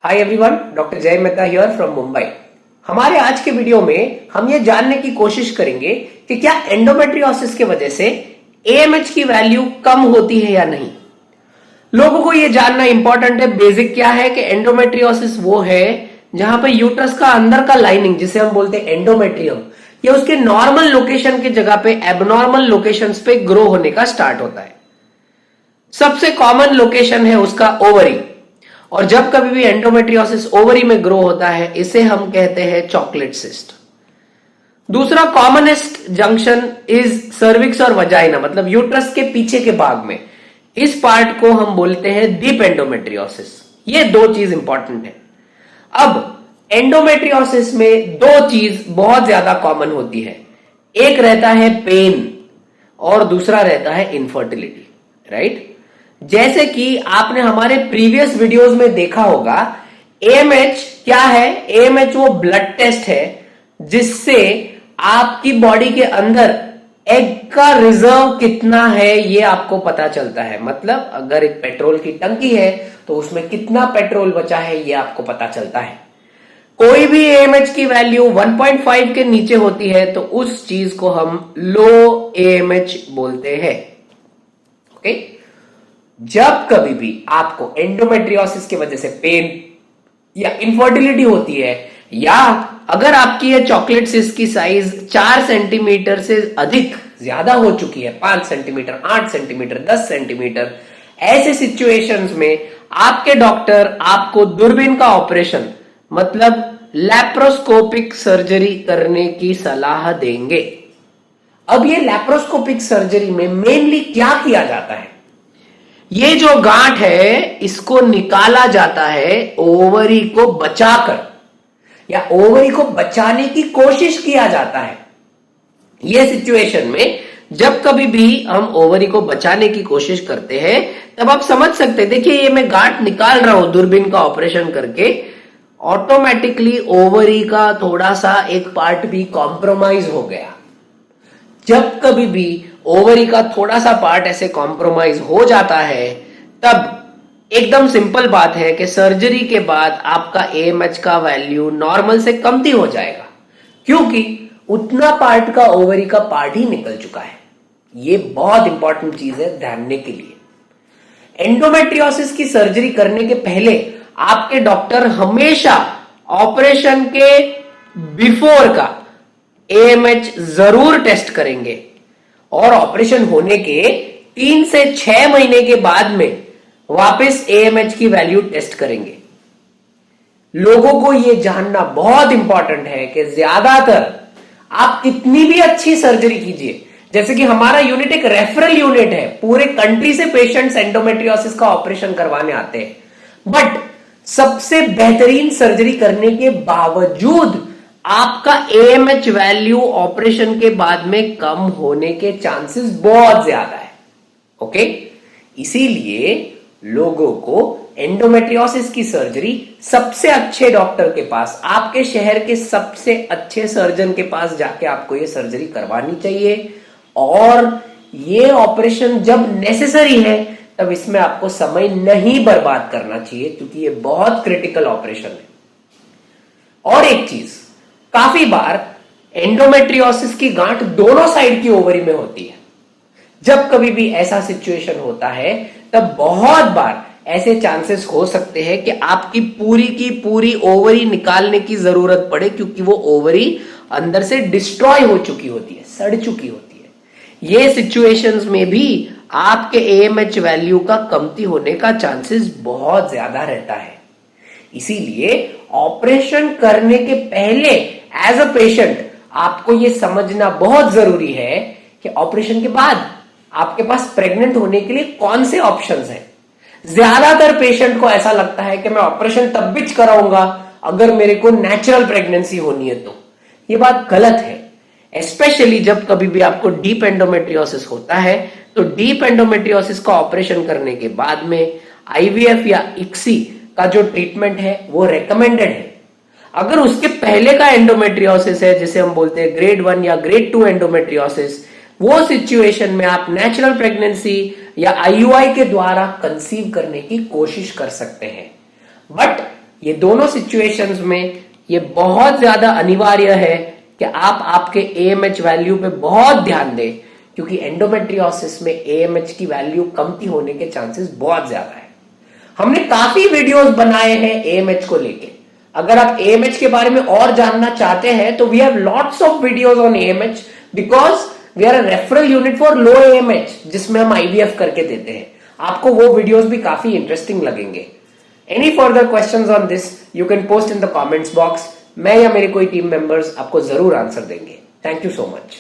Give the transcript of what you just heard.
Hi everyone, doctor जय Mehta here from Mumbai. हमारे आज के वीडियो में हम ये जानने की कोशिश करेंगे कि क्या एंडोमेट्रियोसिस की वजह से एएमएच की वैल्यू कम होती है या नहीं। लोगों को ये जानना इंपॉर्टेंट है। बेसिक क्या है कि एंडोमेट्रियोसिस वो है जहां पे यूट्रस का अंदर का लाइनिंग, जिसे हम बोलते हैं एंडोमेट्रियम, ये उसके नॉर्मल लोकेशन की जगह पे एबनॉर्मल लोकेशंस पे ग्रो होने का स्टार्ट होता है। सबसे कॉमन लोकेशन है उसका ओवरी, और जब कभी भी एंडोमेट्रियोसिस ओवरी में ग्रो होता है इसे हम कहते हैं चॉकलेट सिस्ट। दूसरा कॉमनेस्ट जंक्शन इज सर्विक्स और वजाइना, मतलब यूट्रस के पीछे के भाग में। इस पार्ट को हम बोलते हैं डीप एंडोमेट्रियोसिस। ये दो चीज इंपॉर्टेंट है। अब एंडोमेट्रियोसिस में दो चीज बहुत ज्यादा कॉमन होती है, एक रहता है पेन और दूसरा रहता है इनफर्टिलिटी, राइट। जैसे कि आपने हमारे प्रीवियस वीडियोस में देखा होगा, एएमएच क्या है? एएमएच वो ब्लड टेस्ट है जिससे आपकी बॉडी के अंदर एग का रिजर्व कितना है ये आपको पता चलता है। मतलब अगर एक पेट्रोल की टंकी है तो उसमें कितना पेट्रोल बचा है ये आपको पता चलता है। कोई भी एएमएच की वैल्यू 1.5 के नीचे होती है तो उस चीज को हम लो एएमएच बोलते हैं। ओके, जब कभी भी आपको एंडोमेट्रियोसिस की वजह से पेन या इनफर्टिलिटी होती है, या अगर आपकी ये चॉकलेट सिस्ट की साइज 4 सेंटीमीटर से अधिक ज्यादा हो चुकी है, 5 सेंटीमीटर, 8 सेंटीमीटर, 10 सेंटीमीटर, ऐसे सिचुएशंस में आपके डॉक्टर आपको दूरबीन का ऑपरेशन मतलब लैप्रोस्कोपिक सर्जरी करने की सलाह देंगे। अब ये लैप्रोस्कोपिक सर्जरी में मेनली क्या किया जाता है? ये जो गांठ है इसको निकाला जाता है ओवरी को बचाकर, या ओवरी को बचाने की कोशिश किया जाता है। ये सिचुएशन में जब कभी भी हम ओवरी को बचाने की कोशिश करते हैं तब आप समझ सकते हैं, देखिए ये मैं गांठ निकाल रहा हूं दूरबीन का ऑपरेशन करके, ऑटोमेटिकली ओवरी का थोड़ा सा एक पार्ट भी कॉम्प्रोमाइज हो गया। जब कभी भी ओवरी का थोड़ा सा पार्ट ऐसे कॉम्प्रोमाइज हो जाता है तब एकदम सिंपल बात है कि सर्जरी के बाद आपका एएमएच का वैल्यू नॉर्मल से कमती हो जाएगा, क्योंकि उतना पार्ट का ओवरी का पार्ट ही निकल चुका है। ये बहुत इंपॉर्टेंट चीज है ध्यान के लिए। एंडोमेट्रियोसिस की सर्जरी करने के पहले आपके डॉक्टर हमेशा ऑपरेशन के बिफोर का एएमएच जरूर टेस्ट करेंगे, और ऑपरेशन होने के 3 से 6 महीने के बाद में वापस एएमएच की वैल्यू टेस्ट करेंगे। लोगों को यह जानना बहुत इंपॉर्टेंट है कि ज्यादातर आप कितनी भी अच्छी सर्जरी कीजिए, जैसे कि हमारा यूनिट एक रेफरल यूनिट है, पूरे कंट्री से पेशेंट्स एंडोमेट्रियोसिस का ऑपरेशन करवाने आते हैं, बट सबसे बेहतरीन सर्जरी करने के बावजूद आपका एएमएच वैल्यू ऑपरेशन के बाद में कम होने के चांसेस बहुत ज्यादा है। ओके, इसीलिए लोगों को एंडोमेट्रियोसिस की सर्जरी सबसे अच्छे डॉक्टर के पास, आपके शहर के सबसे अच्छे सर्जन के पास जाके आपको ये सर्जरी करवानी चाहिए। और ये ऑपरेशन जब नेसेसरी है तब इसमें आपको समय नहीं बर्बाद करना चाहिए, क्योंकि ये बहुत क्रिटिकल ऑपरेशन है। और एक चीज, काफी बार एंडोमेट्रियोसिस की गांठ दोनों साइड की ओवरी में होती है। जब कभी भी ऐसा सिचुएशन होता है तब बहुत बार ऐसे चांसेस हो सकते हैं कि आपकी पूरी की पूरी ओवरी निकालने की जरूरत पड़े, क्योंकि वो ओवरी अंदर से डिस्ट्रॉय हो चुकी होती है, सड़ चुकी होती है। ये सिचुएशंस में भी आपके एएमएच वैल्यू का कमती होने का चांसेस बहुत ज्यादा रहता है। इसीलिए ऑपरेशन करने के पहले एज अ पेशेंट आपको यह समझना बहुत जरूरी है कि ऑपरेशन के बाद आपके पास प्रेग्नेंट होने के लिए कौन से ऑप्शंस हैं। ज्यादातर पेशेंट को ऐसा लगता है कि मैं ऑपरेशन तब भी कराऊंगा अगर मेरे को नेचुरल प्रेगनेंसी होनी है, तो यह बात गलत है। स्पेशली जब कभी भी आपको डीप एंडोमेट्रियोसिस होता है तो डीप एंडोमेट्रियोसिस का ऑपरेशन करने के बाद में आईवीएफ या इक्सी का जो ट्रीटमेंट है वो रेकमेंडेड है। अगर उसके पहले का एंडोमेट्रियोसिस है, जिसे हम बोलते हैं ग्रेड 1 या ग्रेड 2 एंडोमेट्रियोसिस, वो सिचुएशन में आप नेचुरल प्रेगनेंसी या आईयूआई के द्वारा कंसीव करने की कोशिश कर सकते हैं। बट ये दोनों सिचुएशंस में ये बहुत ज्यादा अनिवार्य है कि आप आपके AMH वैल्यू पे बहुत ध्यान दें, क्योंकि एंडोमेट्रियोसिस में AMH की वैल्यू कमती होने के चांसेस बहुत ज्यादा है। हमने काफी वीडियोस बनाए हैं AMH को लेके। अगर आप AMH के बारे में और जानना चाहते हैं तो we have lots of videos on AMH, because we are a referral unit for low AMH, जिसमें हम IVF करके देते हैं। आपको वो वीडियोस भी काफी इंटरेस्टिंग लगेंगे। Any further questions on this you can post in the comments box. मैं या मेरे कोई टीम मेंबर्स आपको जरूर आंसर देंगे। Thank you so much.